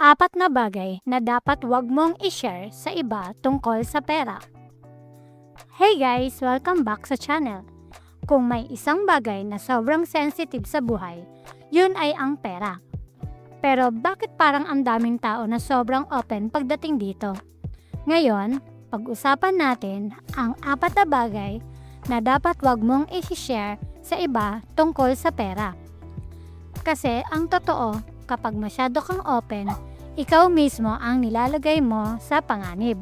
Apat na bagay na dapat wag mong i-share sa iba tungkol sa pera. Hey guys! Welcome back sa channel. Kung may isang bagay na sobrang sensitive sa buhay, yun ay ang pera. Pero bakit parang ang daming tao na sobrang open pagdating dito? Ngayon, pag-usapan natin ang apat na bagay na dapat wag mong i-share sa iba tungkol sa pera. Kasi ang totoo, kapag masyado kang open, ikaw mismo ang nilalagay mo sa panganib.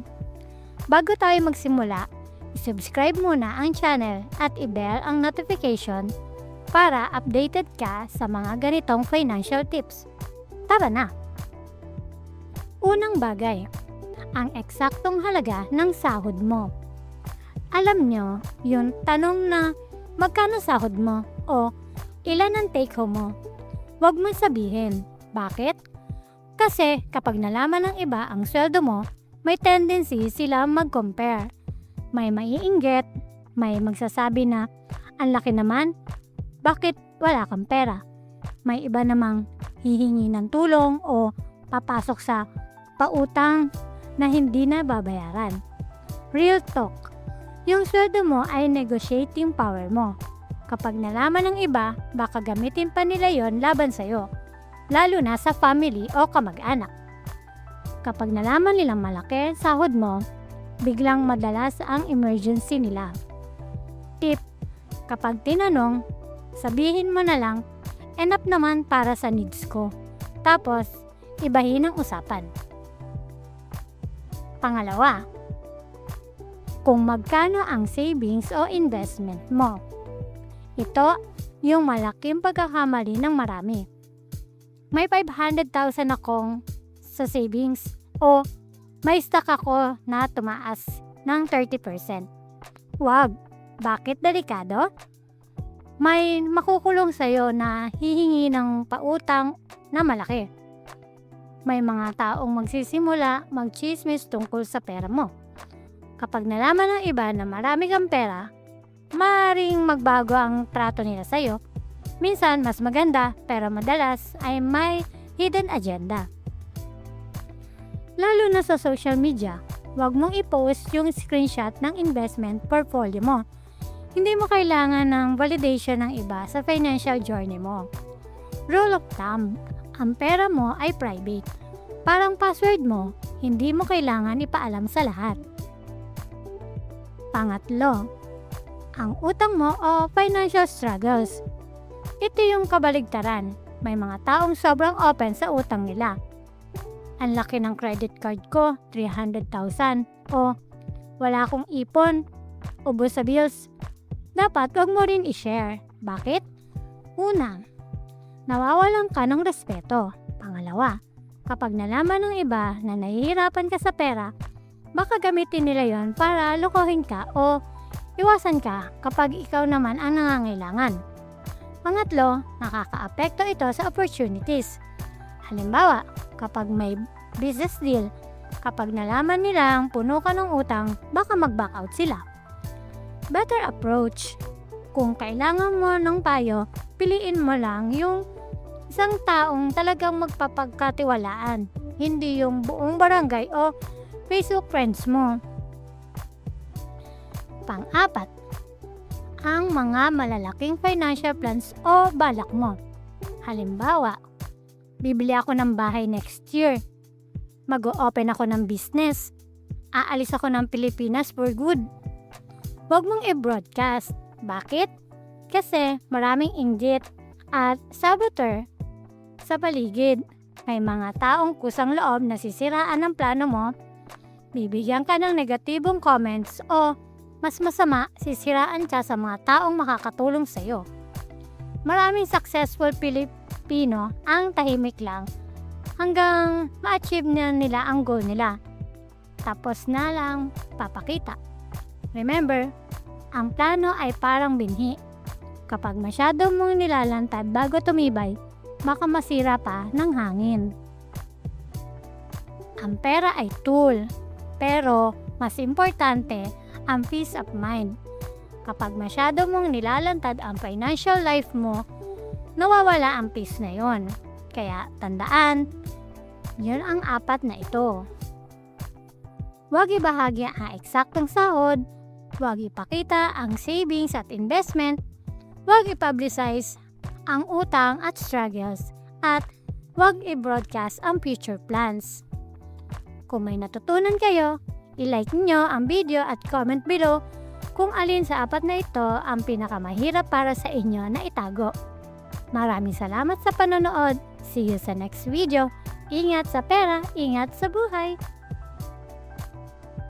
Bago tayo magsimula, i-subscribe muna ang channel at i-bell ang notification para updated ka sa mga ganitong financial tips. Tara na! Unang bagay, ang eksaktong halaga ng sahod mo. Alam nyo, yung tanong na magkano sahod mo o ilan ang take home mo, huwag mo sabihin. Bakit? Kasi kapag nalaman ng iba ang sweldo mo, may tendency sila mag-compare. May maiinggit, may magsasabi na, ang laki naman, bakit wala kang pera? May iba namang hihingi ng tulong o papasok sa pautang na hindi na babayaran. Real talk, yung sweldo mo ay negotiating power mo. Kapag nalaman ng iba, baka gamitin pa nila yon laban sa'yo. Lalo na sa family o kamag-anak. Kapag nalaman nilang malaki sahod mo, biglang madalas ang emergency nila. Tip, kapag tinanong, sabihin mo na lang, enough naman para sa needs ko. Tapos, ibahin ang usapan. Pangalawa, kung magkano ang savings o investment mo. Ito, yung malaking pagkakamali ng marami. May 500,000 akong sa savings o may stock ako na tumaas ng 30%. Wag, bakit delikado? May makukulong sa'yo na hihingi ng pautang na malaki. May mga taong magsisimula magchismis tungkol sa pera mo. Kapag nalaman ng iba na marami kang pera, maaaring magbago ang trato nila sa'yo. Minsan mas maganda pero madalas ay may hidden agenda. Lalo na sa social media, huwag mong i-post yung screenshot ng investment portfolio mo. Hindi mo kailangan ng validation ng iba sa financial journey mo. Rule of thumb, ang pera mo ay private. Parang password mo, hindi mo kailangan ipaalam sa lahat. Pangatlo, ang utang mo o financial struggles. Ito yung kabaligtaran. May mga taong sobrang open sa utang nila. Ang laki ng credit card ko, 300,000. O wala akong ipon, ubos sa bills. Dapat wag mo rin i-share. Bakit? Una, nawawalan ka ng respeto. Pangalawa, kapag nalaman ng iba na nahihirapan ka sa pera, baka gamitin nila yon para lokohin ka o iwasan ka kapag ikaw naman ang nangangailangan. Pangatlo, nakakaapekto ito sa opportunities. Halimbawa, kapag may business deal, kapag nalaman nilang puno ka ng utang, baka mag-back out sila. Better approach. Kung kailangan mo ng payo, piliin mo lang yung isang taong talagang magpapagkatiwalaan, hindi yung buong barangay o Facebook friends mo. Pang-apat, ang mga malalaking financial plans o balak mo. Halimbawa, bibili ako ng bahay next year. Mag-o-open ako ng business. Aalis ako ng Pilipinas for good. Huwag mong i-broadcast. Bakit? Kasi maraming inggit at saboteur sa paligid. May mga taong kusang loob na sisiraan ang plano mo. Bibigyan ka ng negatibong comments o mas masama, sisiraan ka sa mga taong makakatulong sa iyo. Maraming successful Pilipino ang tahimik lang hanggang ma-achieve na nila ang goal nila. Tapos na lang papakita. Remember, ang plano ay parang binhi. Kapag masyado mong nilalantad bago tumibay, baka masira pa ng hangin. Ang pera ay tool, pero mas importante ang peace of mind. Kapag masyado mong nilalantad ang financial life mo, nawawala ang peace na yon. Kaya tandaan, Yun ang apat na ito. Huwag ibahagi ang eksaktong sahod, huwag ipakita ang savings at investment, huwag i-publicize ang utang at struggles, at huwag i-broadcast ang future plans. Kung may natutunan kayo, i-like nyo ang video at comment below kung alin sa apat na ito ang pinakamahirap para sa inyo na itago. Maraming salamat sa panonood. See you sa next video. Ingat sa pera, ingat sa buhay!